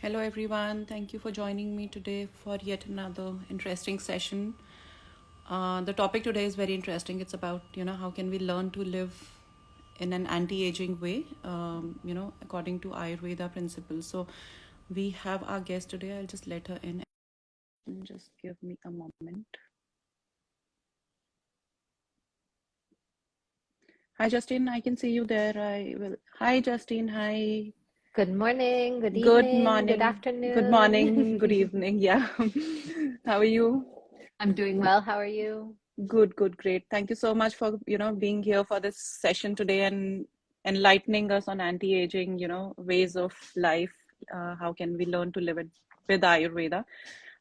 Hello, everyone. Thank you for joining me today for yet another interesting session. The topic today is very interesting. It's about, how can we learn to live in an anti-aging way, according to Ayurveda principles. So we have our guest today. I'll just let her in. Just give me a moment. Hi, Justine. I can see you there. I will. Hi, Justine. Hi. Good morning, good Good evening, good morning. Good morning. Good afternoon. evening. Yeah. How are you? I'm doing well. How are you? Good, great. Thank you so much for, being here for this session today and enlightening us on anti-aging, ways of life. How can we learn to live it with Ayurveda?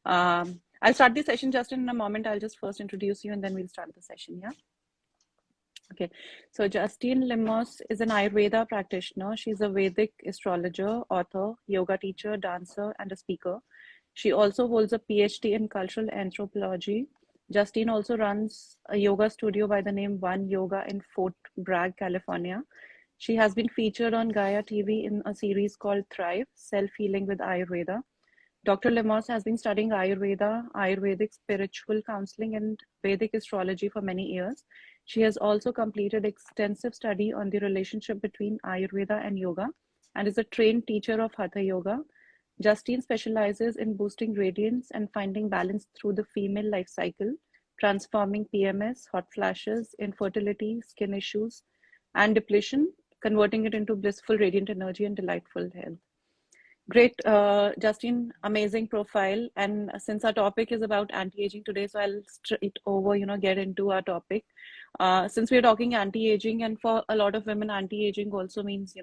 I'll start the session just in a moment. I'll just first introduce you and then we'll start the session. Yeah. Okay, so Justine Limos is an Ayurveda practitioner. She's a Vedic astrologer, author, yoga teacher, dancer, and a speaker. She also holds a PhD in cultural anthropology. Justine also runs a yoga studio by the name One Yoga in Fort Bragg, California. She has been featured on Gaia TV in a series called Thrive, Self-Healing with Ayurveda. Dr. Limos has been studying Ayurveda, Ayurvedic spiritual counseling, and Vedic astrology for many years. She has also completed extensive study on the relationship between Ayurveda and yoga and is a trained teacher of Hatha Yoga. Justine specializes in boosting radiance and finding balance through the female life cycle, transforming PMS, hot flashes, infertility, skin issues, and depletion, converting it into blissful, radiant energy and delightful health. Great, Justine, amazing profile. And since our topic is about anti-aging today, so I'll straight over, get into our topic. Since we're talking anti-aging, and for a lot of women, anti-aging also means,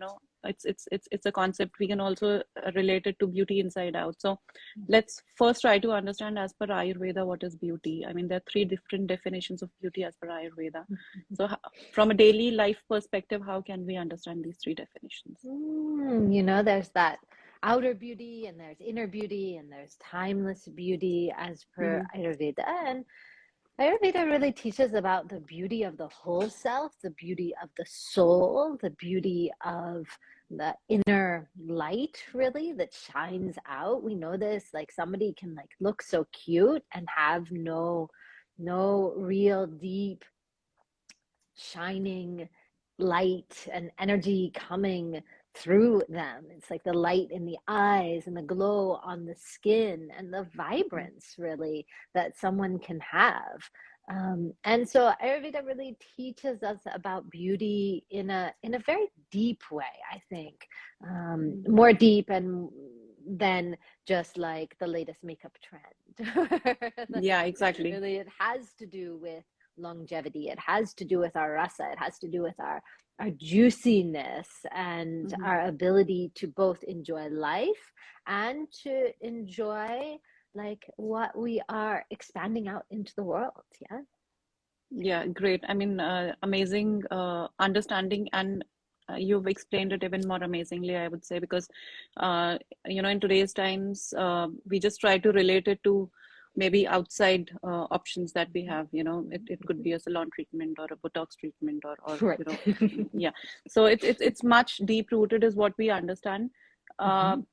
it's a concept we can also relate it to beauty inside out. So let's first try to understand, as per Ayurveda, what is beauty. I mean, there are three different definitions of beauty as per Ayurveda. So from a daily life perspective, how can we understand these three definitions? There's that outer beauty and there's inner beauty and there's timeless beauty as per Mm-hmm. Ayurveda. And Ayurveda really teaches about the beauty of the whole self, the beauty of the soul, the beauty of the inner light, really, that shines out. We know this, like somebody can like look so cute and have no real deep shining light and energy coming through them. It's like the light in the eyes and the glow on the skin and the vibrance, really, that someone can have. And so Ayurveda really teaches us about beauty in a very deep way, I think, more deep and than just like the latest makeup trend. Yeah, exactly. Really, it has to do with longevity. It has to do with our rasa. It has to do with our juiciness and Mm-hmm. our ability to both enjoy life and to enjoy like what we are expanding out into the world. Yeah. Yeah, great. I mean, amazing understanding, and you've explained it even more amazingly, I would say, because in today's times, we just try to relate it to maybe outside options that we have. It could be a salon treatment or a Botox treatment or Right. yeah. So it's much deep rooted is what we understand. Uh, Mhm.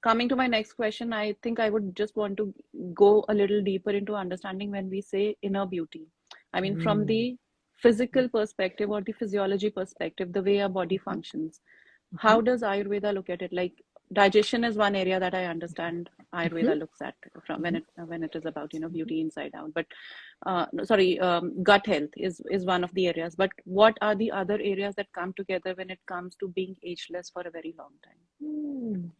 Coming to my next question, I think I would just want to go a little deeper into understanding when we say inner beauty. I mean, from Mm. the physical perspective or the physiology perspective, the way our body Mhm. functions, Mhm. how does Ayurveda look at it? Like digestion is one area that I understand Mhm. Ayurveda looks at from Mhm. when it is about Mhm. beauty inside out. But no, sorry, gut health is one of the areas. But what are the other areas that come together when it comes to being ageless for a very long time? Mm.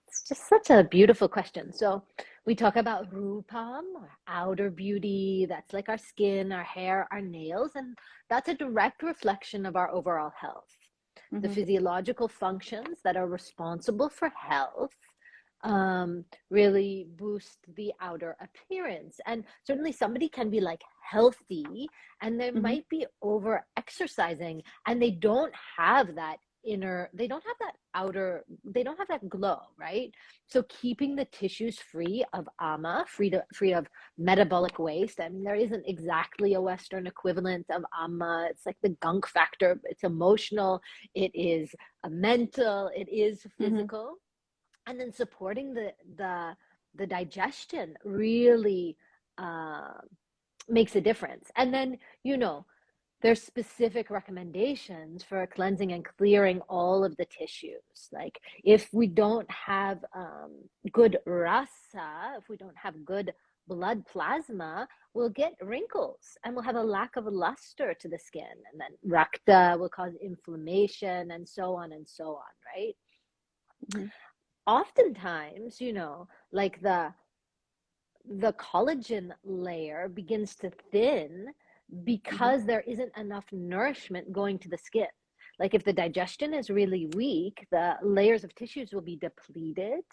It's just such a beautiful question. So we talk about rupam, or outer beauty. That's like our skin, our hair, our nails, and that's a direct reflection of our overall health. The Mm-hmm. physiological functions that are responsible for health really boost the outer appearance. And certainly somebody can be like healthy and they Mm-hmm. might be over exercising and they don't have that they don't have that outer, they don't have that glow, right? So keeping the tissues free of ama, free of metabolic waste. I mean, there isn't exactly a Western equivalent of ama. It's like the gunk factor. It's emotional. It is mental. It is Mm-hmm. physical. and then supporting the digestion really uh, makes a difference. And then, there's specific recommendations for cleansing and clearing all of the tissues. Like if we don't have good rasa, if we don't have good blood plasma, we'll get wrinkles and we'll have a lack of luster to the skin. And then rakta will cause inflammation and so on and so on, right? Mm-hmm. Oftentimes, like the collagen layer begins to thin Mm-hmm. because there isn't enough nourishment going to the skin. Like if the digestion is really weak, the layers of tissues will be depleted.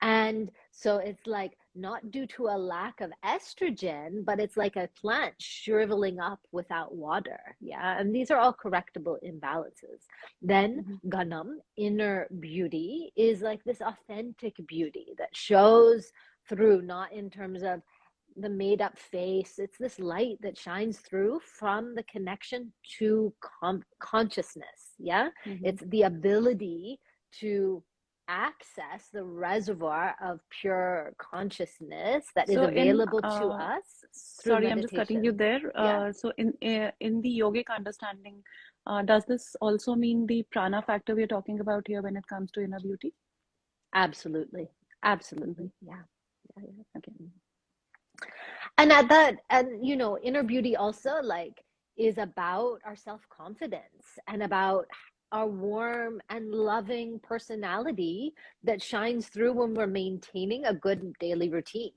And so it's like not due to a lack of estrogen, but it's like a plant shriveling up without water. Yeah. And these are all correctable imbalances. Then Mm-hmm. Ganam, inner beauty, is like this authentic beauty that shows through, not in terms of the made up face. It's this light that shines through from the connection to consciousness. Yeah. Mm-hmm. It's the ability to access the reservoir of pure consciousness that is So in available to us through sorry, I'm just cutting you meditation. there. Yeah, So in the yogic understanding, does this also mean the prana factor we're talking about here when it comes to inner beauty? absolutely. Mm-hmm. Absolutely. Yeah. Yeah, Okay. yeah. And at that, and inner beauty also like is about our self-confidence and about our warm and loving personality that shines through when we're maintaining a good daily routine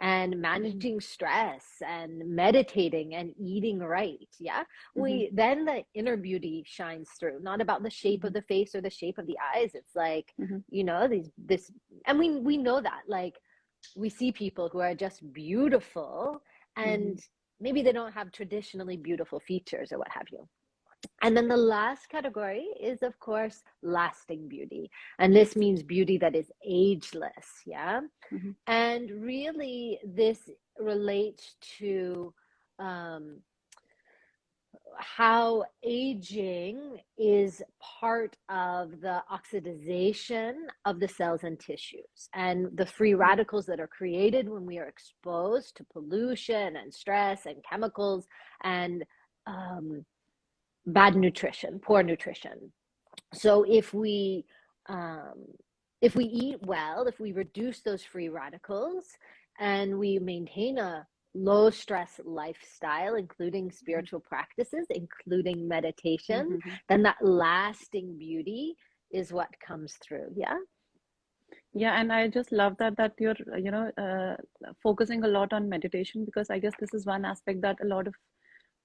and Mm-hmm. managing stress and meditating and eating right. Yeah, Mm-hmm. we then the inner beauty shines through, not about the shape of Mm-hmm. the face or the shape of the eyes. It's like, Mm-hmm. these this, and we know that, like, we see people who are just beautiful, Mm-hmm. and maybe they don't have traditionally beautiful features or what have you. And then the last category is, of course, lasting beauty. And this means beauty that is ageless. Yeah. Mm-hmm. And really, this relates to um, how aging is part of the oxidization of the cells and tissues, and the free radicals that are created when we are exposed to pollution and stress and chemicals and um, bad nutrition, poor nutrition. So um, if we eat well, if we reduce those free radicals, and we maintain a low stress lifestyle, including Mm-hmm. spiritual practices, including meditation, Mm-hmm. then that lasting beauty is what comes through. Yeah. Yeah, and I just love that you're focusing a lot on meditation, because I guess this is one aspect that a lot of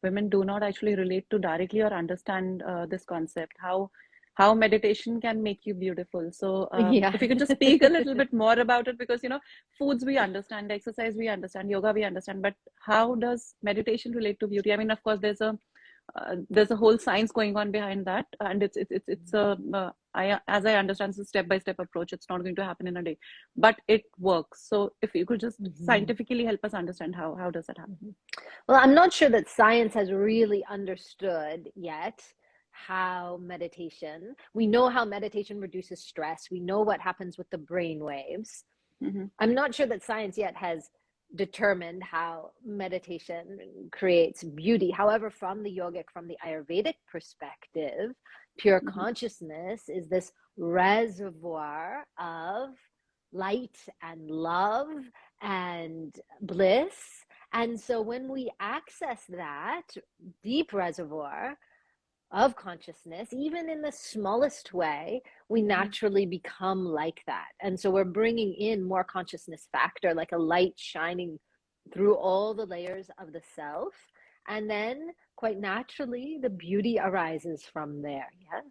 women do not actually relate to directly or understand this concept, how meditation can make you beautiful. So Yeah. if you could just speak a little bit more about it, because foods we understand, exercise we understand, yoga we understand, but how does meditation relate to beauty? I mean, of course, there's a whole science going on behind that, and it's a as I understand, it's a step-by-step approach. It's not going to happen in a day, but it works. So if you could just Mhm. scientifically help us understand how does that happen? Mhm. Well, I'm not sure that science has really understood yet how meditation, we know how meditation reduces stress. We know what happens with the brain waves. Mm-hmm. I'm not sure that science yet has determined how meditation creates beauty. However, from the yogic, from the Ayurvedic perspective, pure Mm-hmm. consciousness is this reservoir of light and love and bliss. And so when we access that deep reservoir of consciousness, even in the smallest way, we Mm-hmm. naturally become like that. And so we're bringing in more consciousness factor, like a light shining through all the layers of the self. And then quite naturally, the beauty arises from there. Yeah.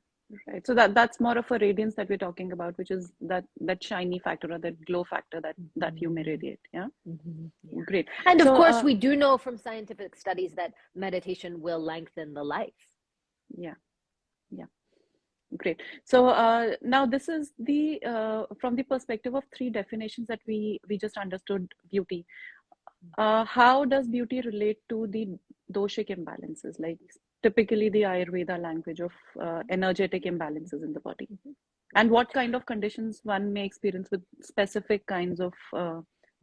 Right. So that's more of a radiance that we're talking about, which is that shiny factor or that glow factor that you may Mhm. radiate. Yeah. Yeah. Great. And of So course, we do know from scientific studies that meditation will lengthen the life. yeah, yeah. Great. So now this is the from the perspective of three definitions that we just understood beauty. How does beauty relate to the doshic imbalances, like typically the Ayurveda language of energetic imbalances in the body? And what kind of conditions one may experience with specific kinds of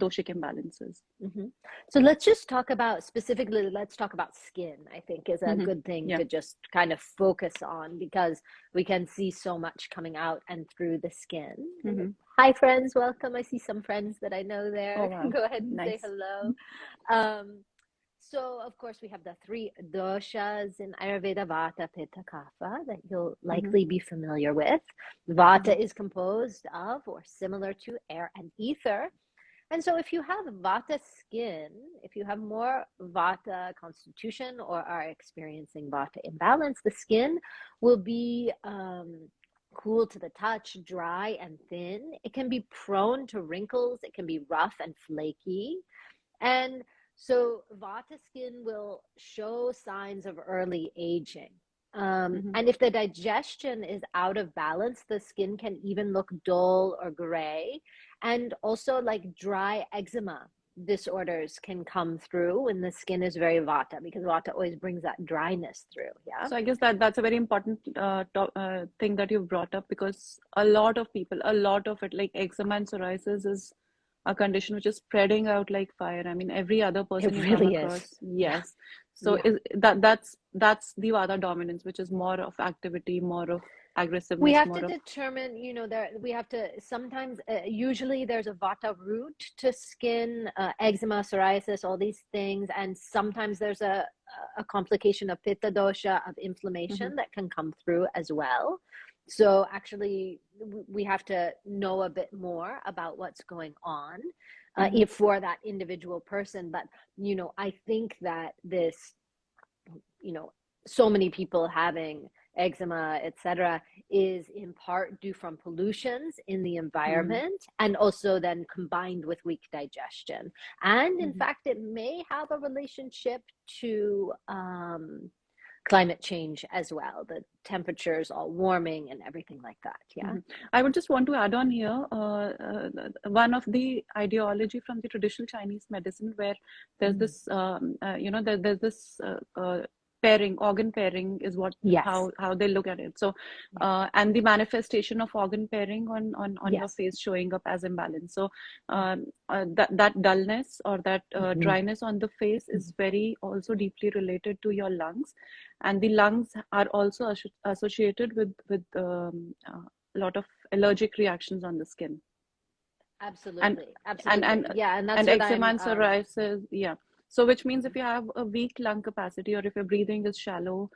doshic imbalances? Mhm. So let's just talk about specifically, let's talk about skin, I think is a Hmm. good thing Yeah. to just kind of focus on because we can see so much coming out and through the skin. And Hmm. hi, friends, welcome. I see some friends that I know Oh, there. wow. Go ahead and say Nice. hello. Um, so, of course, we have the three doshas in Ayurveda, Vata, Pitta, Kapha, that you'll Hmm. likely be familiar with. Hmm. Vata is composed of, or similar to, air and ether. And so, if you have Vata skin, if you have more Vata constitution or are experiencing Vata imbalance, the skin will be cool to the touch, dry and thin. It can be prone to wrinkles, it can be rough and flaky. And so Vata skin will show signs of early aging. Hmm. And if the digestion is out of balance, the skin can even look dull or gray. And also, like dry eczema disorders can come through when the skin is very Vata, because Vata always brings that dryness through. Yeah. So I guess that's a very important thing that you've brought up, because a lot of people, a lot of it, like eczema and psoriasis, is a condition which is spreading out like fire. I mean, every other person It you come really is. across, Yeah. yes. So Yeah. that's the Vata dominance, which is more of activity, more of We aggressiveness, have to more of. determine, there we have to sometimes, usually there's a vata root to skin, eczema, psoriasis, all these things. And sometimes there's a complication of pitta dosha, of Hmm. inflammation that can come through as well. So actually, we have to know a bit more about what's going on Hmm. if for that individual person. But, I think that this, you know, so many people having eczema, etc., is in part due from pollutions in the Hmm. environment and also then combined with weak digestion. And in Hmm. fact, it may have a relationship to climate change as well, the temperatures all warming and everything like that. Yeah. Hmm. I would just want to add on here, one of the ideology from the traditional Chinese medicine, where there's Mm. this, there's this pairing, organ pairing is what Yes. how they look at it. So, Yeah. and the manifestation of organ pairing on your Yes. face showing up as imbalance. So, that dullness or that Mm-hmm. dryness on the face is very also deeply related to your lungs, and the lungs are also associated with a lot of allergic reactions on the skin, and Absolutely. and and Absolutely. Yeah. And that's and what eczema I'm and psoriasis, yeah. So which means if you have a weak lung capacity, or if your breathing is shallow,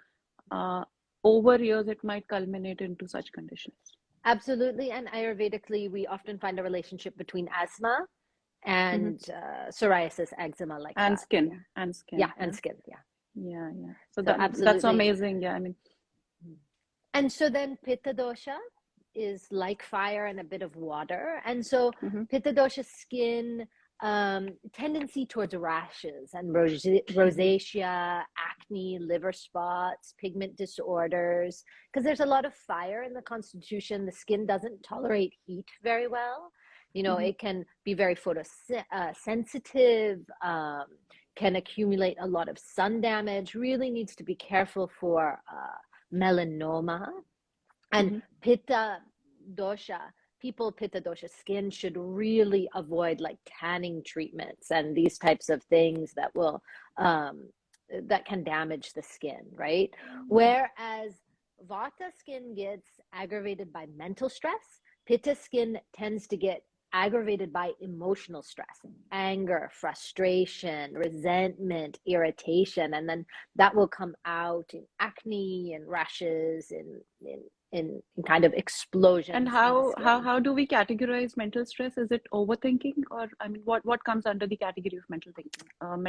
uh, over years it might culminate into such conditions. absolutely. And Ayurvedically, we often find a relationship between asthma Hmm. and psoriasis, eczema, like And that. Yeah. skin, and Yeah. skin, And yeah. skin. Yeah. Yeah, yeah. So So, that's absolutely. amazing, yeah. I mean, And so then Pitta dosha is like fire and a bit of water. And so hmm. Pitta dosha skin, tendency towards rashes and Hmm. rosacea, acne, liver spots, pigment disorders, because there's a lot of fire in the constitution. The skin doesn't tolerate heat very well. Hmm. It can be very photosensitive, can accumulate a lot of sun damage, really needs to be careful for melanoma. And Hmm. pitta dosha, people pitta dosha skin should really avoid like tanning treatments and these types of things that will um, that can damage the skin, right? Whereas vata skin gets aggravated by mental stress, pitta skin tends to get aggravated by emotional stress, anger, frustration, resentment, irritation, and then that will come out in acne and rashes in kind of And explosions in the how skin. how do we categorize mental stress? Is it overthinking, or I mean, what comes under the category of mental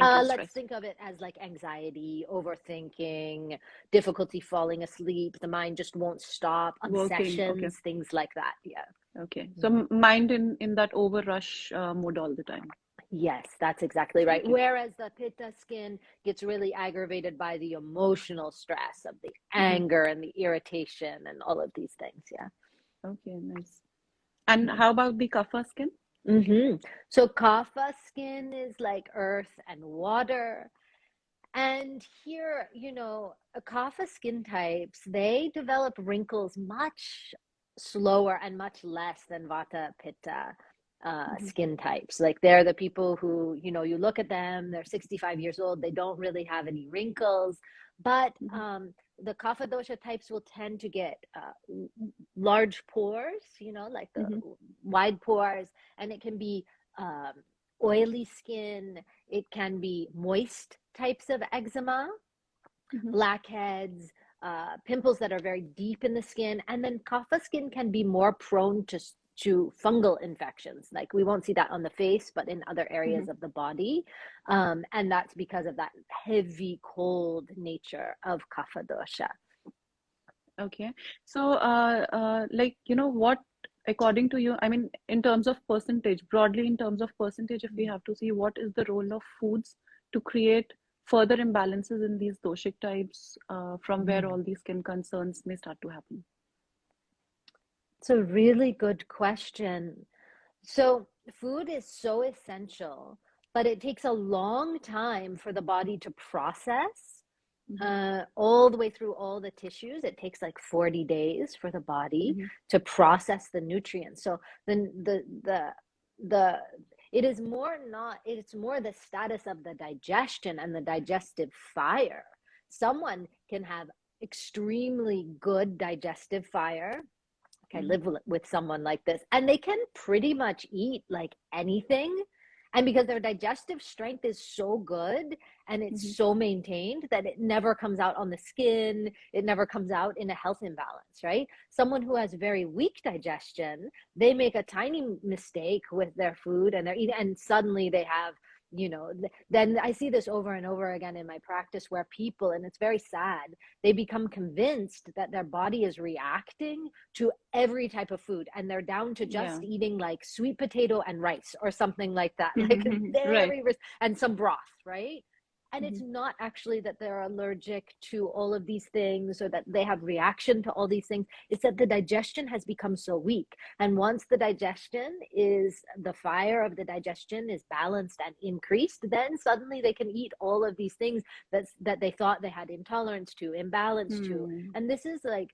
Let's stress? think of it as like anxiety, overthinking, difficulty falling asleep. The mind just won't stop. Working, okay, Obsessions, things like that. Yeah. okay. So Mhm. mind in that over rush mode all the time. Yes, that's exactly right. Okay. Whereas the pitta skin gets really aggravated by the emotional stress of the Hmm. anger and the irritation and all of these things. Yeah. Okay, nice. And how about the kapha skin? Mm-hmm. So kapha skin is like earth and water. And here, kapha skin types, they develop wrinkles much slower and much less than Vata, Pitta Hmm. skin types. Like they're the people who, you look at them, they're 65 years old, they don't really have any wrinkles, but Hmm. the Kapha dosha types will tend to get large pores, like the Hmm. wide pores, and it can be um, oily skin, it can be moist types of eczema, Hmm. blackheads, pimples that are very deep in the skin, and then kapha skin can be more prone to fungal infections. Like we won't see that on the face, but in other Hmm. areas of the body, and that's because of that heavy, cold nature of kapha dosha. Okay. So, like, what, according to you, I mean, in terms of percentage, broadly in terms of percentage, if we have to see what is the role of foods to create further imbalances in these doshic types, from where Mm. all these skin concerns may start to happen. It's a really good question. So, food is so essential, but it takes a long time for the body to process Hmm. all the way through all the tissues. It takes like 40 days for the body Hmm. to process the nutrients. So then the it is more not it's more the status of the digestion and the digestive fire. Someone can have extremely good digestive fire. I Hmm. live with someone like this, and they can pretty much eat like anything. And because their digestive strength is so good and it's Hmm. so maintained that it never comes out on the skin, it never comes out in a health imbalance, right? Someone who has very weak digestion, they make a tiny mistake with their food and they're eating, and suddenly they have then I see this over and over again in my practice where people, and it's very sad, they become convinced that their body is reacting to every type of food and they're down to Yeah. just eating like sweet potato and rice or something like that, like Right. very and some broth, right? And Hmm. it's not actually that they're allergic to all of these things or that they have reaction to all these things. It's that the digestion has become so weak, and once the fire of the digestion is balanced and increased, then suddenly they can eat all of these things that they thought they had intolerance to, imbalance to. Hmm. And this is like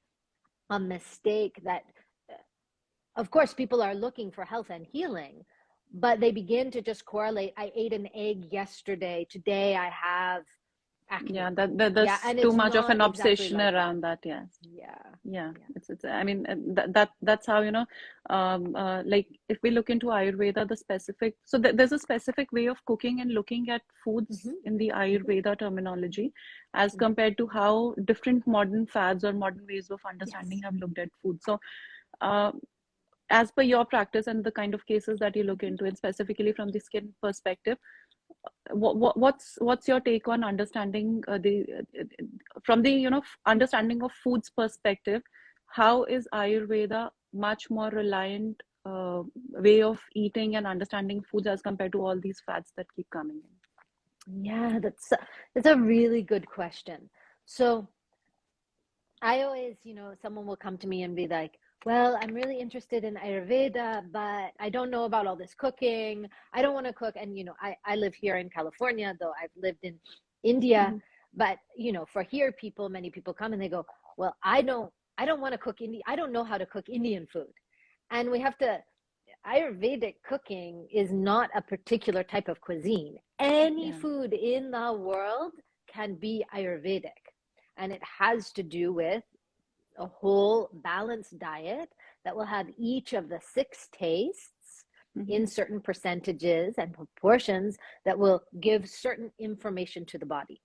a mistake that, of course, people are looking for health and healing, but they begin to just correlate. I ate an egg yesterday. Today I have Yeah, acne. Yeah. there's And too it's much of not an exactly obsession like that. around that. Yes. Yeah. Yeah, Yeah. it's I mean, that's how, like if we look into Ayurveda, the specific, so there's a specific way of cooking and looking at foods Mm-hmm. in the Mm-hmm. Ayurveda terminology as Mm-hmm. compared to how different modern fads or modern ways of understanding Yes. have looked at food. So, uh, as per your practice and the kind of cases that you look Mm-hmm. into, and specifically from the skin perspective, what's your take on understanding the from the understanding of foods perspective? How is Ayurveda much more reliant way of eating and understanding foods as compared to all these fads that keep coming in? Yeah, that's a really good question. So I always, someone will come to me and be like, well, I'm really interested in Ayurveda, but I don't know about all this cooking. I don't want to cook. And, I live here in California, though I've lived in India. Hmm. But, for here, many people come and they go, well, I don't want to cook I don't know how to cook Indian food. And Ayurvedic cooking is not a particular type of cuisine. Any Yeah. food in the world can be Ayurvedic. And it has to do with a whole balanced diet that will have each of the six tastes Hmm. in certain percentages and proportions that will give certain information to the body.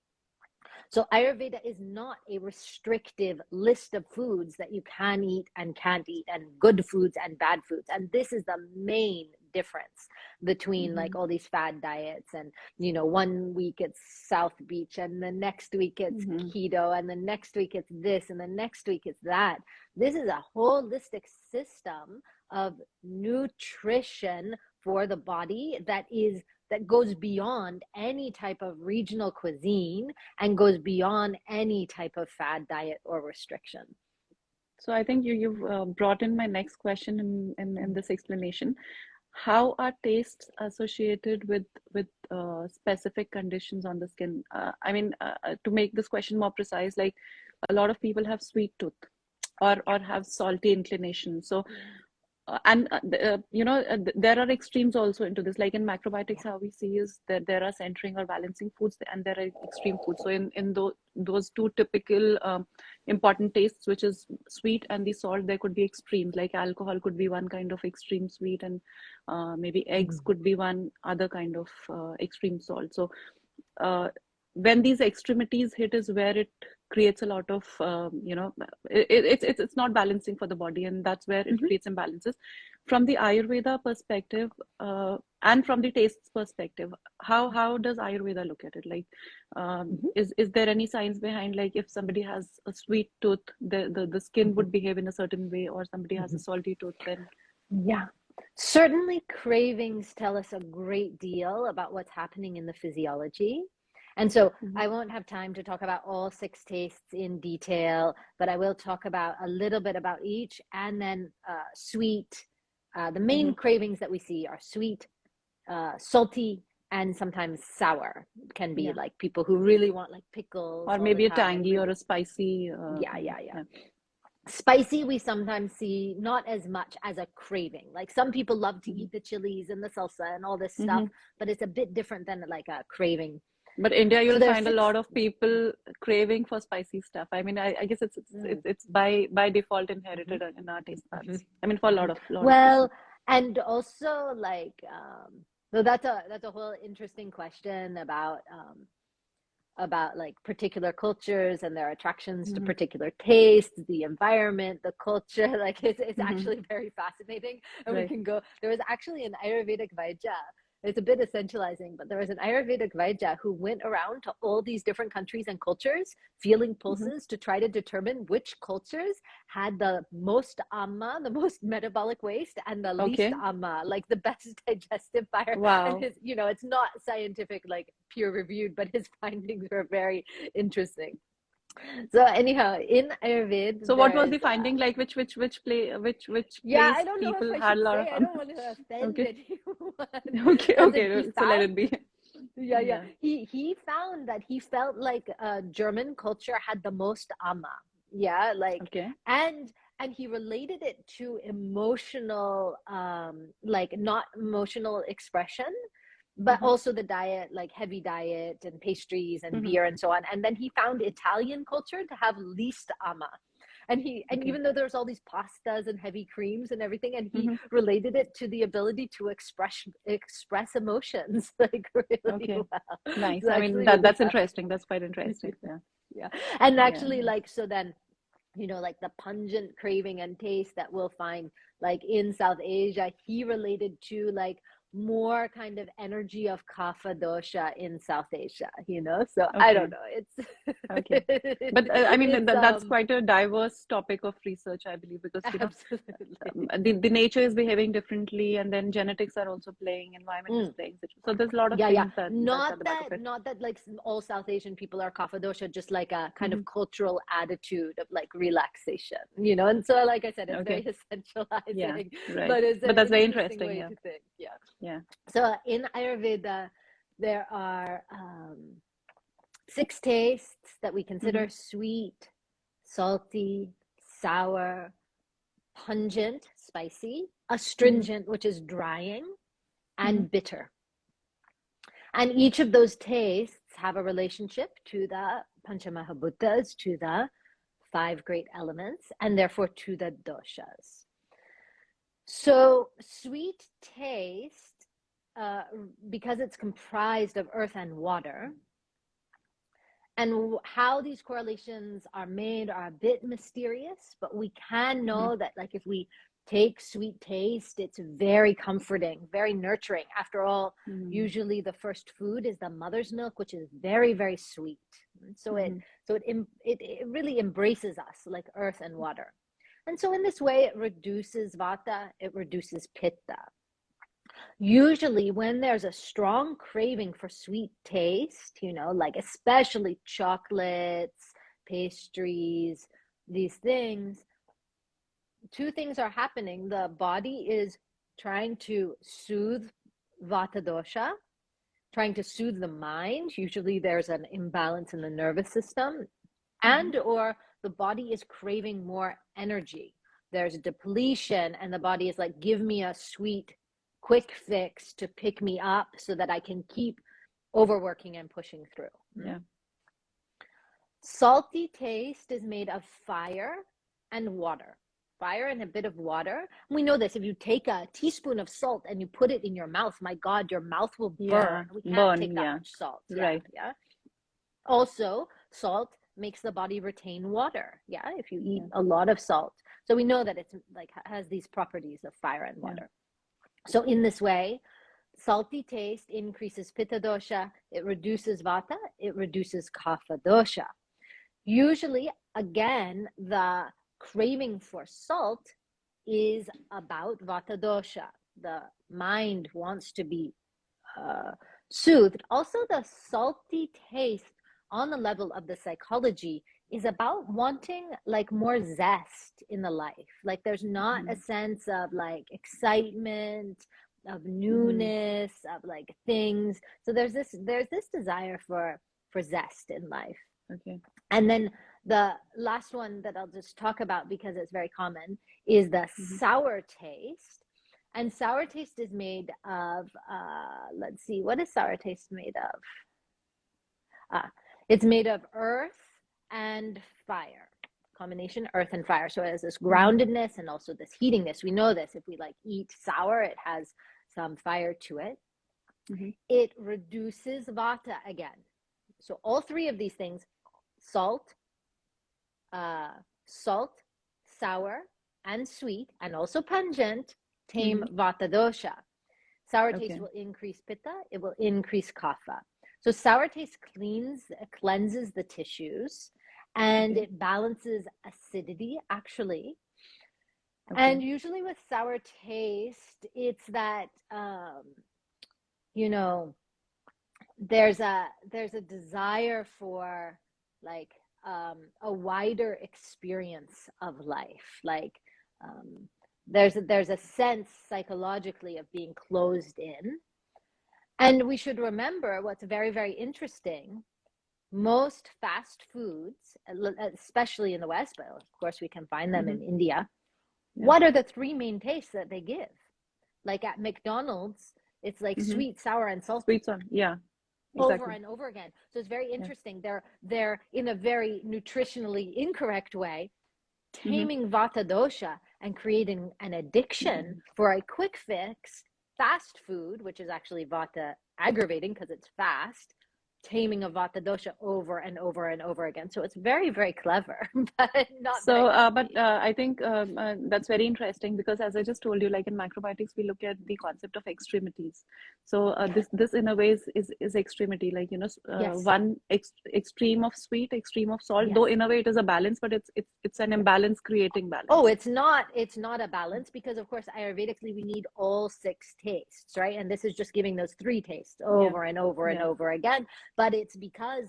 So Ayurveda is not a restrictive list of foods that you can eat and can't eat, and good foods and bad foods. And this is the main difference between like Hmm. all these fad diets. And, one week it's South Beach, and the next week it's Hmm. keto, and the next week it's this, and the next week it's that. This is a holistic system of nutrition for the body that goes beyond any type of regional cuisine and goes beyond any type of fad diet or restriction. So I think you've brought in my next question in this explanation. How are tastes associated with specific conditions on the skin? I mean, to make this question more precise, like a lot of people have sweet tooth. or have salty inclination. So and there are extremes also into this, like in macrobiotics, Yeah. how we see is that there are centering or balancing foods and there are extreme foods. So in those two typical important tastes, which is sweet and the salt, there could be extremes, like alcohol could be one kind of extreme sweet, and maybe eggs Mhm. could be one other kind of extreme salt. So uh, when these extremities hit is where it creates a lot of it's not balancing for the body, and that's where it Mhm. creates imbalances. From the Ayurveda perspective, and from the tastes perspective, how does Ayurveda look at it? Like, Mhm. is there any science behind, like if somebody has a sweet tooth, the skin Mhm. would behave in a certain way, or somebody has a Mhm. salty tooth, then Yeah. Certainly, cravings tell us a great deal about what's happening in the physiology. And so Mhm, I won't have time to talk about all six tastes in detail, but I will talk about a little bit about each, and then sweet. The mhm. main cravings that we see are sweet, salty, and sometimes sour. It can be Yeah, like people who really want like pickles or all the maybe a time. tangy or Really, a spicy yeah, yeah, yeah. yeah. Spicy, we sometimes see not as much as a craving. Like some people love to Mhm, eat the chilies and the salsa and all this stuff, mhm. but it's a bit different than like a craving. But India, So you'll there's find a six. lot of people craving for spicy stuff. I mean, I guess Mm, it's by default hmm, inherited in our taste hmm, buds. I mean, for a hmm. lot of people. Well, and also like, so that's a whole interesting question about like particular cultures and their attractions to Hmm. particular tastes, the environment, the culture. Like it's Hmm. actually very fascinating. And we Right. can go, there was actually an Ayurvedic Vaidya. It's a bit essentializing, but there was an Ayurvedic Vaidya who went around to all these different countries and cultures, feeling Hmm. pulses to try to determine which cultures had the most amma, the most metabolic waste, and the least Okay. amma, like the best digestive fire. And Wow. his, it's not scientific, like peer reviewed, but his findings were very interesting. So anyhow, in Ayurveda, So what was there's the finding? Like which yeah, I place don't know if people I had should a lot of say. I don't want to offend okay. anyone Okay, because okay. he So let found, it be. yeah, Yeah. he found that he felt like German culture had the most ama, yeah, like, Okay. and he related it to emotional, like not emotional expression, but Hmm. also the diet, like heavy diet and pastries and Hmm. beer and so on. And then he found Italian culture to have least ama. And Okay. even though there's all these pastas and heavy creams and everything, and he Hmm. related it to the ability to express emotions like really Okay. well. Nice. It's I mean, actually really that's interesting. fascinating. That's quite interesting. Yeah. Yeah. And Yeah. actually, Yeah. like, so then, like the pungent craving and taste that we'll find like in South Asia, he related to like more kind of energy of kapha dosha in South Asia, so I don't Okay. know, it's Okay. But I mean, it's that's quite a diverse topic of research, I believe, because, absolutely. the nature is behaving differently, and then genetics are also playing, environment is Mm. playing. So there's a lot of Yeah, yeah. things that's Not at the back of that, it. not that like all South Asian people are kapha dosha, just like a kind Hmm. of cultural attitude of like relaxation, And so, like I said, it's very Okay. Yeah. essentializing, Right. but it's But an that's very interesting interesting. way Yeah. to think. Yeah. Yeah. So in Ayurveda, there are 6 tastes that we Hmm. consider sweet, salty, sour, pungent, spicy, Hmm. astringent, which is drying, Hmm. and bitter. And each of those tastes have a relationship to the Panchamahabhutas, to the five great elements, and therefore to the doshas. So, sweet taste, uh, because it's comprised of earth and water, and how these correlations are made are a bit mysterious, but we can Hmm. know that, like, if we take sweet taste, it's very comforting, very nurturing. After all, Hmm. usually the first food is the mother's milk, which is very, very sweet. So it Hmm. so it really embraces us like earth and water. And so in this way, it reduces vata, it reduces pitta. Usually, when there's a strong craving for sweet taste, like especially chocolates, pastries, these things, two things are happening. The body is trying to soothe vata dosha, trying to soothe the mind. Usually, there's an imbalance in the nervous system, Hmm. and or the body is craving more energy. There's depletion, and the body is like, give me a sweet, quick fix to pick me up so that I can keep overworking and pushing through. Yeah. Salty taste is made of fire and water. Fire and a bit of water. We know this. If you take a teaspoon of salt and you put it in your mouth, my God, your mouth will burn. We can't take that much salt. Right. Yeah. Also, salt makes the body retain water. Yeah. If you eat a lot of salt. So we know that it's like has these properties of fire and water. So in this way, salty taste increases pitta dosha, it reduces vata, it reduces kapha dosha. Usually, again, the craving for salt is about vata dosha. The mind wants to be soothed. Also, the salty taste on the level of the psychology is about wanting like more zest in the life. Like there's not a sense of like excitement, of newness, of like things. So there's this desire for zest in life. Okay. And then the last one that I'll just talk about because it's very common is the sour taste. And sour taste is made of, let's see, what is sour taste made of? It's made of earth and fire. Combination earth and fire. So it has this groundedness and also this heatingness. We know this. If we like eat sour, it has some fire to it. It reduces vata again. So all three of these things, salt, sour, and sweet, and also pungent, tame vata dosha. Sour taste will increase pitta, it will increase kapha. So sour taste cleanses the tissues, and it balances acidity, actually. And usually with sour taste, it's that, there's a desire for like a wider experience of life. Like there's a sense psychologically of being closed in. And we should remember what's very, very interesting. Most fast foods, especially in the West, but of course we can find them in India. What are the three main tastes that they give? Like at McDonald's, it's like sweet, sour, and salty. Sweet, sour, Over and over again. So it's very interesting. They're in a very nutritionally incorrect way, taming vata dosha and creating an addiction for a quick fix, fast food, which is actually vata aggravating because it's fast, taming of vata dosha over and over and over again. So it's very, very clever, but not so. very But I think that's very interesting because, as I just told you, like in macrobiotics, we look at the concept of extremities. So this in a way is extremity, like one extreme of sweet, extreme of salt. Though in a way it is a balance, but it's an imbalance creating balance. Oh, it's not a balance because of course Ayurvedically we need all 6 tastes, right? And this is just giving those 3 tastes over and over and over again. But it's because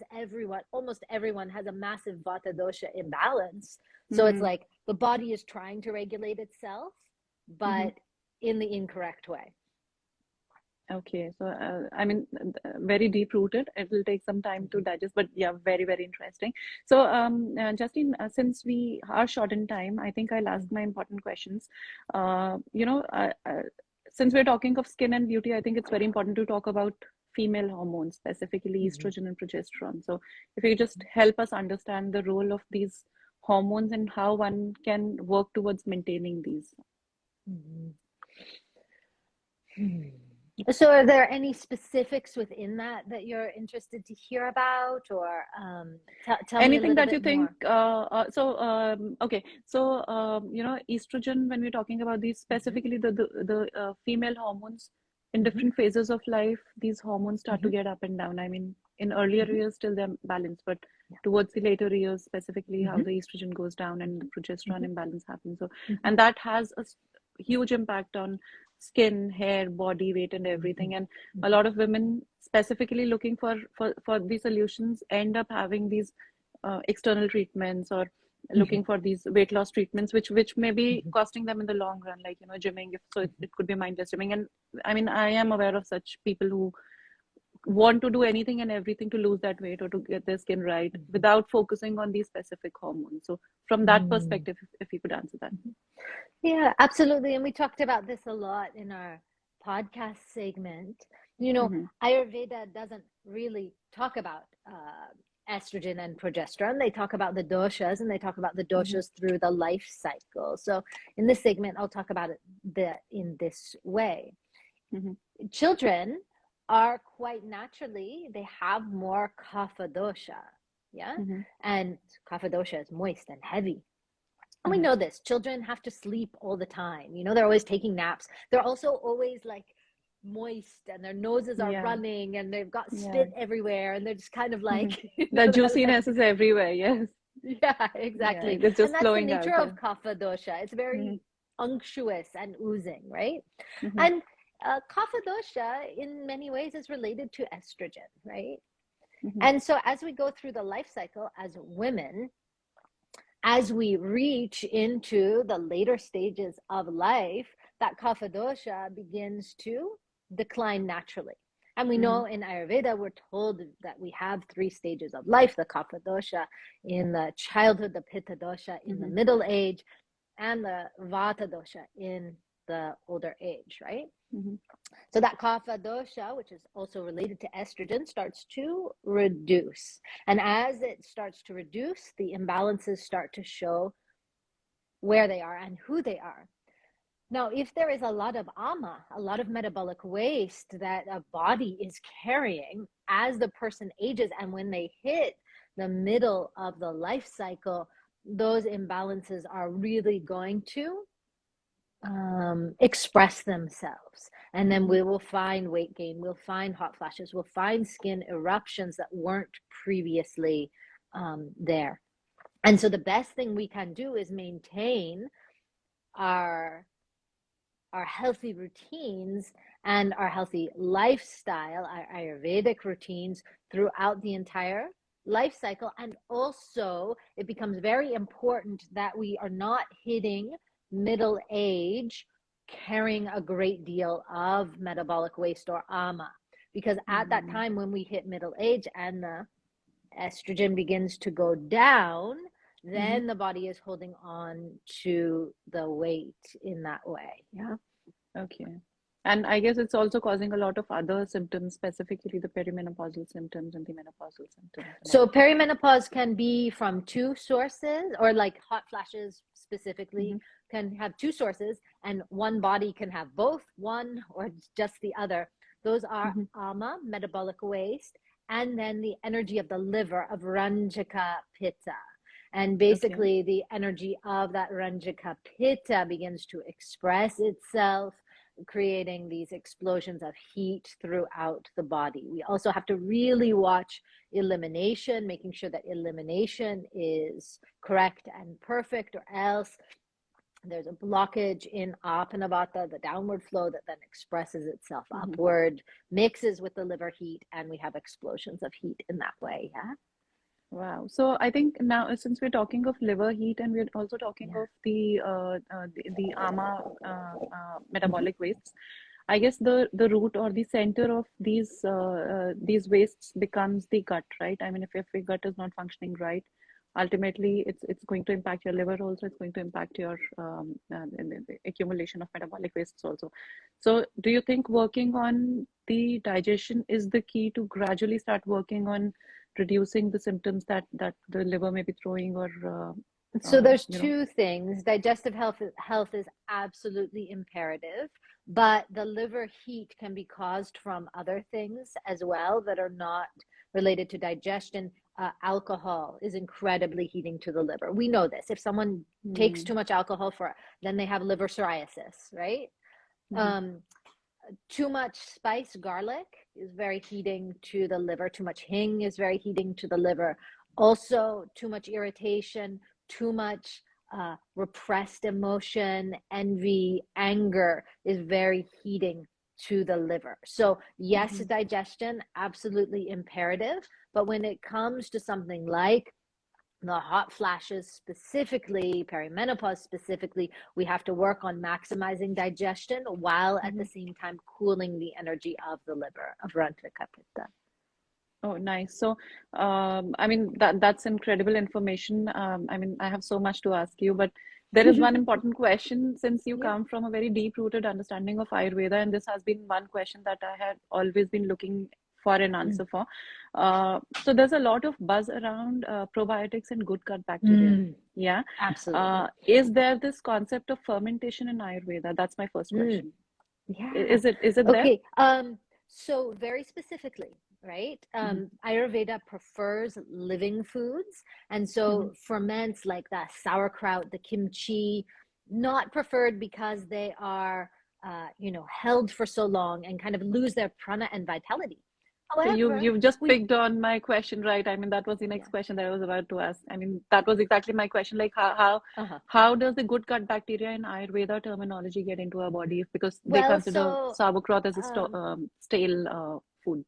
almost everyone has a massive vata dosha imbalance. So it's like the body is trying to regulate itself, but in the incorrect way. Okay, so I mean, very deep rooted. It will take some time to digest, but yeah, very, very interesting. So, Justine, since we are short in time, I think I'll ask my important questions. Since we're talking of skin and beauty, I think it's very important to talk about female hormones, specifically estrogen and progesterone. So, if you just help us understand the role of these hormones and how one can work towards maintaining these. So are there any specifics within that you're interested to hear about, or tell anything me a that you bit think more. Estrogen, when we're talking about these, specifically the female hormones in different phases of life, these hormones start to get up and down. I mean, in earlier years still they're balanced, but towards the later years, specifically how the estrogen goes down and the progesterone imbalance happens. So and that has a huge impact on skin, hair, body weight, and everything. And a lot of women, specifically looking for these solutions, end up having these external treatments or looking for these weight loss treatments, which may be costing them in the long run, like gymming. It could be mindless gymming. And I mean, I am aware of such people who want to do anything and everything to lose that weight or to get their skin right without focusing on these specific hormones. So from that Mm-hmm. perspective, if you could answer that. Yeah, absolutely. And we talked about this a lot in our podcast segment. You know, Mm-hmm. Ayurveda doesn't really talk about estrogen and progesterone. They talk about the doshas, and they talk about the Mm-hmm. doshas through the life cycle. So in this segment, I'll talk about it in this way. Mm-hmm. Children are quite naturally, they have more kapha dosha. Yeah. Mm-hmm. And kapha dosha is moist and heavy. And we Mm-hmm. know this. Children have to sleep all the time. You know, they're always taking naps. They're also always like moist and their noses are Yeah. running and they've got Yeah. spit everywhere and they're just kind of Mm-hmm. like, you know, The they're like, juiciness is everywhere. Yes. yeah, Yeah. exactly. It's And just that's the flowing out. nature Yeah. of kapha dosha. It's Mm-hmm. very unctuous and oozing, right? Mm-hmm. And kapha dosha, in many ways, is related to estrogen, right? Mm-hmm. And so as we go through the life cycle as women, as we reach into the later stages of life, that kapha dosha begins to decline naturally. And we Mm-hmm. know in Ayurveda, we're told that we have 3 stages of life: the kapha dosha in the childhood, the pitta dosha in the Mm-hmm. middle age, and the vata dosha in the older age, right? Mm-hmm. So that kapha dosha, which is also related to estrogen, starts to reduce. And as it starts to reduce, the imbalances start to show where they are and who they are. Now, if there is a lot of ama, a lot of metabolic waste that a body is carrying as the person ages, and when they hit the middle of the life cycle, those imbalances are really going to express themselves. And then Mm-hmm. we will find weight gain, we'll find hot flashes, we'll find skin eruptions that weren't previously there. And so the best thing we can do is maintain our our healthy routines and our healthy lifestyle, our Ayurvedic routines throughout the entire life cycle. And also, it becomes very important that we are not hitting middle age carrying a great deal of metabolic waste or ama. Because at that Mm-hmm. time, when we hit middle age and the estrogen begins to go down, Mm-hmm. then the body is holding on to the weight in that way. Yeah. Okay. And I guess it's also causing a lot of other symptoms, specifically the perimenopausal symptoms and the menopausal symptoms and So everything. perimenopause can be from 2 sources, or like hot flashes Mm-hmm. specifically can have 2 sources, and one body can have both, one or just the other. Those are Mm-hmm. ama, metabolic waste, and then the energy of the liver of Ranjaka Pitta. And Okay. basically, the energy of that Ranjaka Pitta begins to express itself, creating these explosions of heat throughout the body. We also have to really watch elimination, making sure that elimination is correct and perfect, or else there's a blockage in apanavata, the downward flow that then expresses itself Mm-hmm. upward, mixes with the liver heat, and we have explosions of heat in that way. Yeah. Wow. So I think now, since we're talking of liver heat and we're also talking Yeah. of the AMA Mm-hmm. metabolic wastes, I guess the root or the center of these wastes becomes the gut, right? I mean, if your gut is not functioning right, ultimately it's going to impact your liver also. It's going to impact your the accumulation of metabolic wastes also. So, do you think working on the digestion is the key to gradually start working on reducing the symptoms that the liver may be throwing or So there's you know. 2 things. Digestive health is absolutely imperative, but the liver heat can be caused from other things as well that are not related to digestion. Alcohol is incredibly heating to the liver. We know this. If someone takes Mm, too much alcohol, then they have liver psoriasis, right? mhm, Um, Too much spice, garlic is very heating to the liver. Too much hing is very heating to the liver. Also, too much irritation, too much repressed emotion, envy, anger is very heating to the liver. So, yes, mhm, digestion, absolutely imperative. But when it comes to something like the hot flashes specifically, perimenopause specifically, we have to work on maximizing digestion while at the Mhm. same time cooling the energy of the liver, of Rantrika Pitta. Oh, nice. So, I mean that's incredible information. I mean, I have so much to ask you, but there is one important question since you Yeah. come from a very deep-rooted understanding of Ayurveda, and this has been one question that I had always been looking for an answer for. So there's a lot of buzz around probiotics and good gut bacteria. Mm, Yeah. absolutely. Is there this concept of fermentation in Ayurveda? That's my first Mm. question. Yeah. Is it there? Okay. So very specifically, right? Mm-hmm. Ayurveda prefers living foods, and Mm-hmm. so ferments like the sauerkraut, the kimchi, not preferred because they are, held for so long and kind of lose their prana and vitality. So However, you've just we, picked on my question, right? I mean, that was the next yeah, question that I was about to ask. I mean, that was exactly my question. Like, uh-huh. how does the good gut bacteria in Ayurveda terminology get into our body? Because they Well, consider so sauerkraut as a um, stale food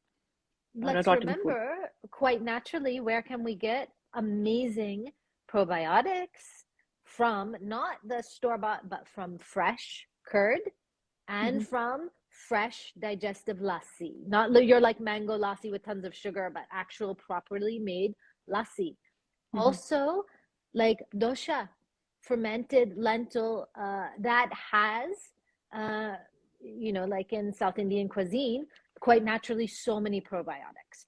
or a let's rotten food. remember quite naturally where can we get amazing probiotics from not the store bought but from fresh curd and Mm-hmm. from fresh digestive lassi, not your like mango lassi with tons of sugar but actual properly made lassi. Mm-hmm. Also like dosha, fermented lentil, that has uh, like in South Indian cuisine, quite naturally so many probiotics.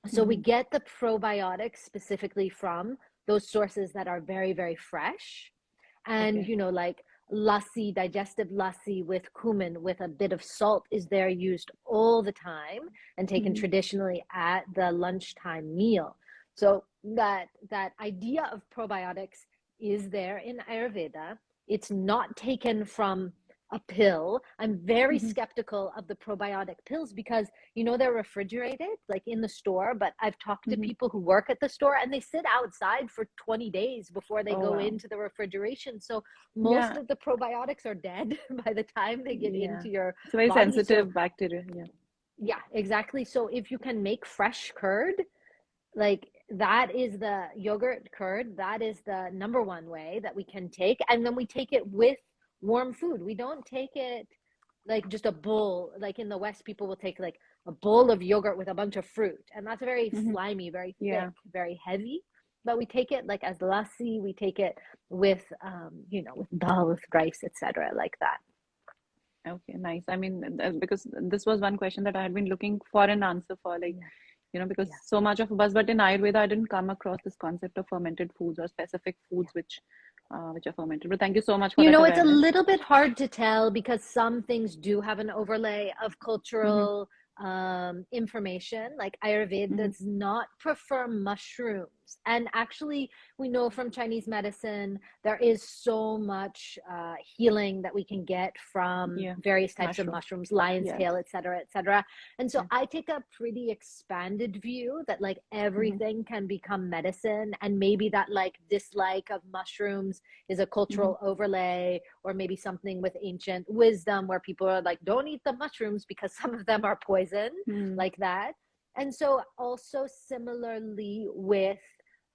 So we Mm-hmm. get the probiotics specifically from those sources that are very, very fresh. And, Okay. like lassi, digestive lassi with cumin, with a bit of salt, is there used all the time and taken Mm-hmm. traditionally at the lunchtime meal. So that idea of probiotics is there in Ayurveda. It's not taken from a pill. I'm very Mm-hmm. skeptical of the probiotic pills because they're refrigerated like in the store, but I've talked to Mm-hmm. people who work at the store and they sit outside for 20 days before they Oh, go wow. into the refrigeration. So most Yeah. of the probiotics are dead by the time they get Yeah. into your It's a very body. So sensitive bacteria. Yeah. yeah, exactly. So if you can make fresh curd, like that is the yogurt curd, that is the number one way that we can take. And then we take it with warm food. We don't take it like just a bowl. Like in the West, people will take like a bowl of yogurt with a bunch of fruit. And that's very Mm-hmm. slimy, very thick, Yeah. very heavy. But we take it like as lassi, we take it with, with dal, with rice, etc., like that. Okay, nice. I mean, because this was one question that I had been looking for an answer for, like, Yeah, because yeah. so much of a buzz, but in Ayurveda, I didn't come across this concept of fermented foods or specific foods which are fermented. But thank you so much for that It's a awareness. little bit hard to tell because some things do have an overlay of Mm-hmm. cultural information. Like Ayurveda Mm-hmm. does not prefer mushrooms. And actually, we know from Chinese medicine, there is so much healing that we can get from Yeah, various types of mushroom. mushrooms, lion's Yeah, tail, et cetera, et cetera. And so yeah. I take a pretty expanded view that like Mm-hmm. everything can become medicine. And maybe that like dislike of mushrooms is a Mm-hmm. cultural overlay, or maybe something with ancient wisdom where people are like, don't eat the mushrooms because some of them are poison, Mm-hmm. like that. And so also similarly with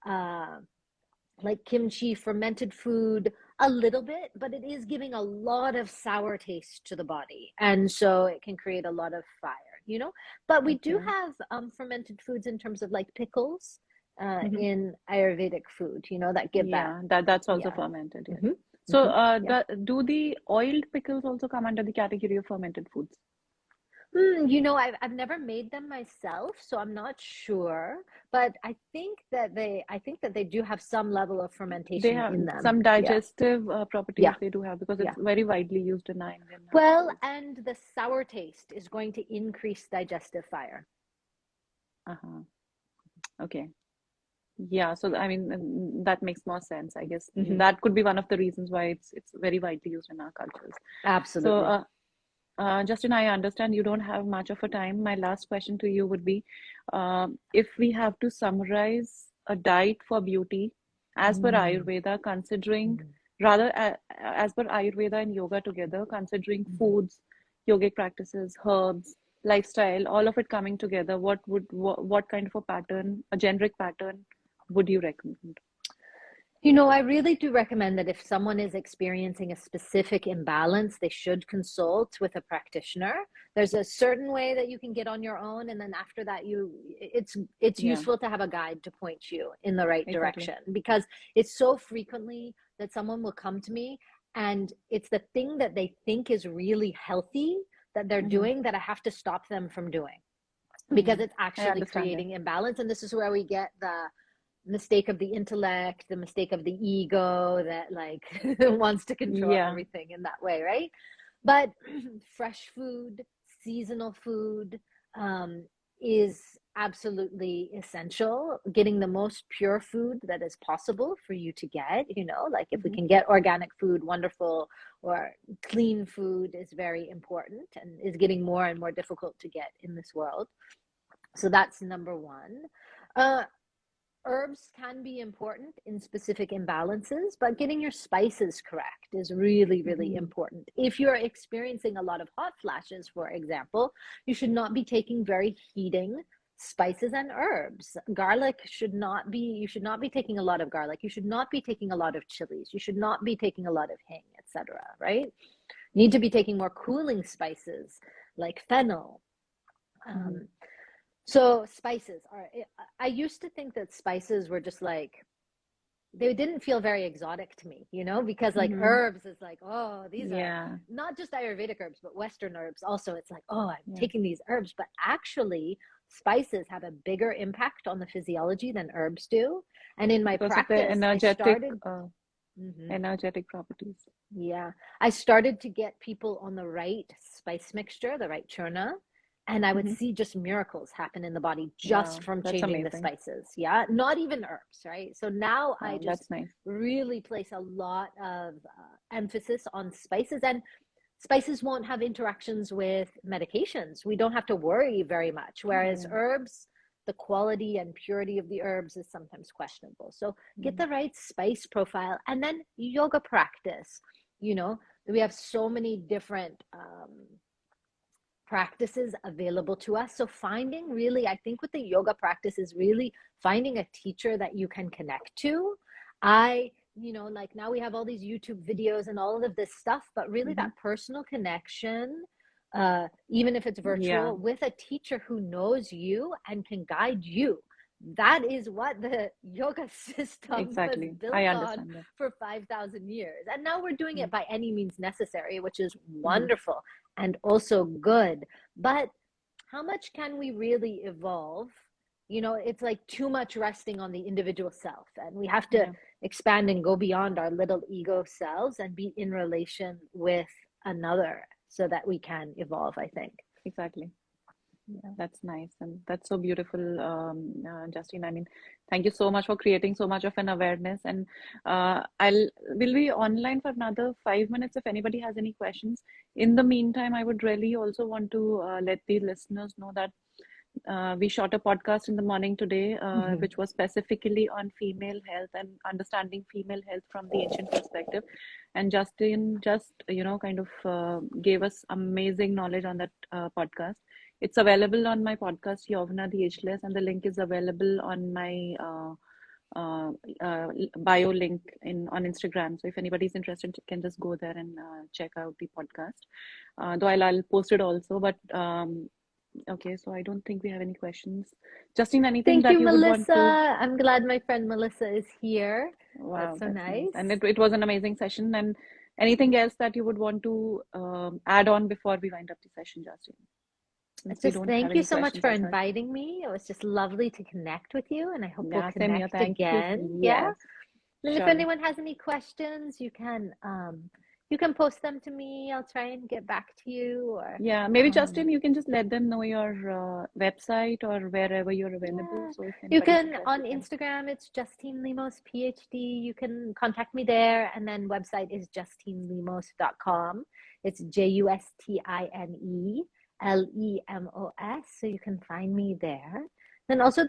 uh, like kimchi, fermented food, a little bit, but it is giving a lot of sour taste to the body. And so it can create a lot of fire. But we do Okay. have fermented foods in terms of like pickles Mm-hmm. in Ayurvedic food, that give that. Yeah, that's also Yeah. fermented, yes. Mm-hmm. So, Mm-hmm. Yeah. do the oiled pickles also come under the category of fermented foods? I've never made them myself, so I'm not sure. But I think that they do have some level of They fermentation have in them. some Yeah. digestive Yeah. properties they do have because Yeah. it's very widely used in our Indian Well, households. and the sour taste is going to increase digestive fire. Uh-huh. Okay. Yeah, so I mean that makes more sense. I guess Hmm. that could be one of the reasons why it's very widely used in our cultures. So, Absolutely. Justin, I understand you don't have much of a time. My last question to you would be, if we have to summarize a diet for beauty as per Mm, Ayurveda, considering mm, rather as per Ayurveda and yoga together, considering mhm. foods, yogic practices, herbs, lifestyle, all of it coming together, what kind of a pattern, a generic pattern, would you recommend? I really do recommend that if someone is experiencing a specific imbalance, they should consult with a practitioner. There's a certain way that you can get on your own, and then after that, it's Yeah, useful to have a guide to point you in the right exactly. direction, because it's so frequently that someone will come to me and it's the thing that they think is really healthy that they're Mm-hmm. doing that I have to stop them from doing, because Mm-hmm. it's I actually understand that. creating imbalance. And this is where we get the mistake of the intellect, the mistake of the ego that like wants to control Yeah. everything in that way, right? But fresh food, seasonal food, um, is absolutely essential. Getting the most pure food that is possible for you to get, like if we Mm-hmm. can get organic food, wonderful, or clean food is very important and is getting more and more difficult to get in this world. So that's number one. Uh, Herbs can be important in specific imbalances, but getting your spices correct is really, really Mm-hmm. important. If you're experiencing a lot of hot flashes, for example, you should not be taking very heating spices and herbs. You should not be taking a lot of garlic. You should not be taking a lot of chilies. You should not be taking a lot of hing, etc. Right? You need to be taking more cooling spices like fennel. Mm-hmm. Um, so spices are, I used to think that spices were just like, they didn't feel very exotic to me, because like Mm-hmm. herbs is like, oh, these are Yeah. not just Ayurvedic herbs, but Western herbs also. It's like, oh, I'm Yeah. taking these herbs, but actually spices have a bigger impact on the physiology than herbs do. And in my Because of the practice, I started, mhm, energetic properties. yeah, I started to get people on the right spice mixture, the right churna, and I would Mm-hmm. see just miracles happen in the body just Wow, from that's changing the amazing. spices. Yeah, not even herbs, right? So now I Wow, just that's nice. really place a lot of emphasis on spices, and spices won't have interactions with medications. We don't have to worry very much. Whereas Yeah. herbs, the quality and purity of the herbs is sometimes questionable. So get Mm. the right spice profile, and then yoga practice. You know, we have so many different practices available to us. So finding really, I think with the yoga practice is really finding a teacher that you can connect to. Like now we have all these YouTube videos and all of this stuff, but really Mm-hmm. that personal connection, even if it's Yeah, virtual, with a teacher who knows you and can guide you. That is what the yoga system was exactly. I built on understand that. for 5,000 years. And now we're doing Mm. it by any means necessary, which is Mm-hmm. wonderful and also good. But how much can we really evolve? It's like too much resting on the individual self, and we have to Yeah, expand and go beyond our little ego selves and be in relation with another so that we can evolve, I think. exactly. Yeah, that's nice and that's so beautiful, Justine. I mean, thank you so much for creating so much of an awareness. And I'll will be online for another 5 minutes if anybody has any questions. In the meantime, I would really also want to let the listeners know that we shot a podcast in the morning today, Mm-hmm. which was specifically on female health and understanding female health from the ancient perspective. And Justin just, kind of gave us amazing knowledge on that podcast. It's available on my podcast, Yovna the Ageless, and the link is available on my uh, bio link in on Instagram. So if anybody's interested, you can just go there and check out the podcast. Though I'll post it also, but okay, so I don't think we have any questions. Justine, anything Thank that you, you would want to? Melissa. I'm glad my friend Melissa is here. That's Wow, so that's nice. And nice. it was an amazing session. And anything else that you would want to add on before we wind up the session, Justine? Since we Just don't have thank you any so much questions for as such. inviting me. It was just lovely to connect with you, and I hope we'll Yeah, same here. connect Thank you. again. Yeah. Yes, And if surely. anyone has any questions, you can post them to me. I'll try and get back to you. Or Yeah, maybe um, Justin, you can just let them know your website or wherever you're available. yeah, So if you anybody's can interested, on can. Instagram. It's Justine Limos PhD. You can contact me there, and then website is justinelimos.com. It's JustineLemos. So you can find me there. Then also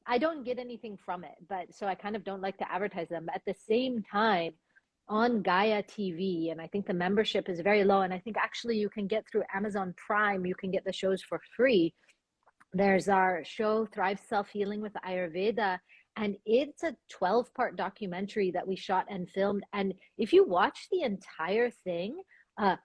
I don't get anything from it, but so I kind of don't like to advertise them. But at the same time, on Gaia TV, and I think the membership is very low. And I think actually you can get through Amazon Prime, you can get the shows for free. There's our show, Thrive Self Healing with Ayurveda. And it's a 12-part documentary that we shot and filmed. And if you watch the entire thing,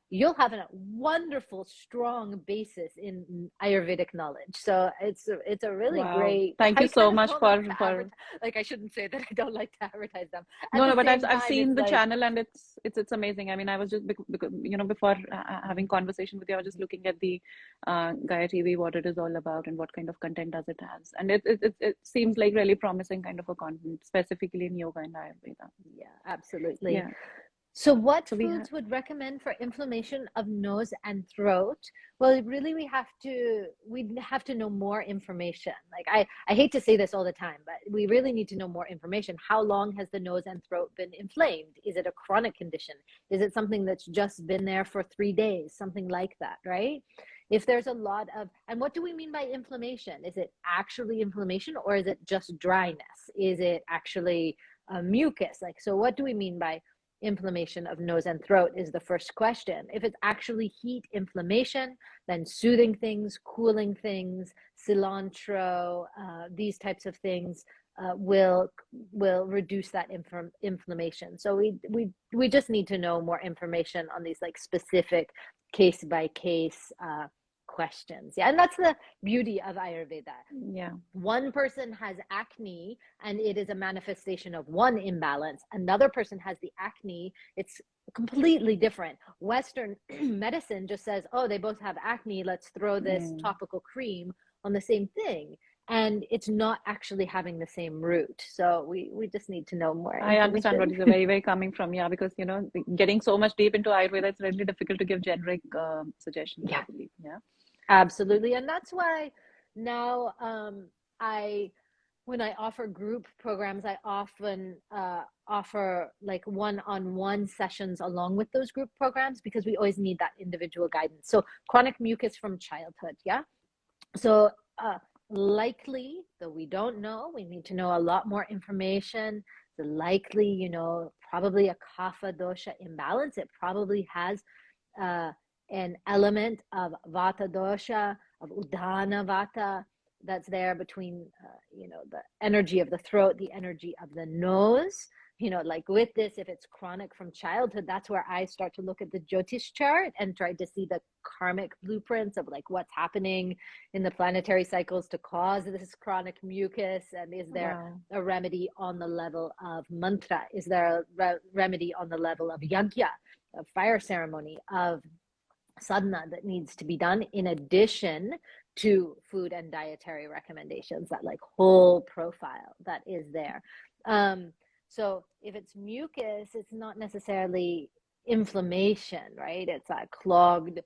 you'll have a wonderful, strong basis in Ayurvedic knowledge. So it's a really Wow. great. Thank you I so kind of much don't like to for advertise. Like I shouldn't say that I don't like to advertise them. At no, the no, but same I've time, seen it's the like, channel and it's amazing. I mean, I was just because before having conversation with you, I was just looking at the Gaia TV, what it is all about and what kind of content does it has, and it seems like really promising kind of a content, specifically in yoga and Ayurveda. yeah, absolutely. Yeah. So, what So we have foods would recommend for inflammation of nose and throat? Well, really, we have to know more information. Like I hate to say this all the time, but we really need to know more information. How long has the nose and throat been inflamed? Is it a chronic condition? Is it something that's just been there for 3 days? Something like that, right? If there's a lot of, and what do we mean by inflammation? Is it actually inflammation or is it just dryness? Is it actually mucus? Like, so what do we mean by inflammation of nose and throat is the first question. If it's actually heat inflammation, then soothing things, cooling things, cilantro, these types of things will reduce that inflammation. So we just need to know more information on these like specific case by case questions. Yeah, and that's the beauty of Ayurveda. yeah. One person has acne and it is a manifestation of one imbalance. Another person has the acne, it's completely different. Western medicine just says, oh, they both have acne, let's throw this Mm. topical cream on the same thing. And it's not actually having the same root. So we just need to know more I understand what information. is very coming from, yeah, because getting so much deep into Ayurveda, it's really difficult to give generic suggestions, I Yeah, believe. Yeah. absolutely. And that's why now I when I offer group programs, I often offer like one-on-one sessions along with those group programs because we always need that individual guidance. So chronic mucus from childhood, yeah. So likely, though we don't know, we need to know a lot more information. The likely, probably a kapha dosha imbalance. It probably has uh, an element of vata dosha, of udana vata that's there between, the energy of the throat, the energy of the nose. Like with this, if it's chronic from childhood, that's where I start to look at the Jyotish chart and try to see the karmic blueprints of like what's happening in the planetary cycles to cause this chronic mucus. And is there Wow. a remedy on the level of mantra? Is there a remedy on the level of yagya, of fire ceremony, of sadhana that needs to be done in addition to food and dietary recommendations, that like whole profile that is there. So if it's mucus, it's not necessarily inflammation, right? It's a clogged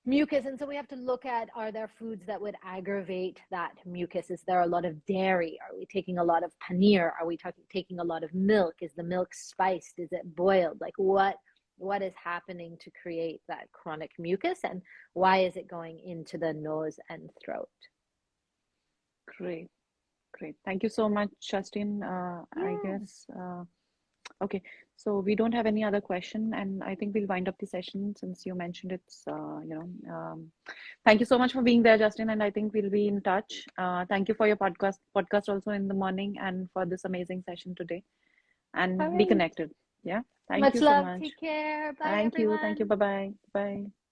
mucus. And so we have to look at, are there foods that would aggravate that mucus? Is there a lot of dairy? Are we taking a lot of paneer? Are we taking a lot of milk? Is the milk spiced? Is it boiled? Like what is happening to create that chronic mucus, and why is it going into the nose and throat? Great. Great. Thank you so much, Justin. I Yeah. guess, okay. So we don't have any other question, and I think we'll wind up the session since you mentioned thank you so much for being there, Justin, and I think we'll be in touch. Thank you for your podcast also in the morning and for this amazing session today. All And be right. connected. Yeah. Thank Much you so love. much. Take care. Bye, Thank you. Thank you. everyone. Bye-bye. Bye.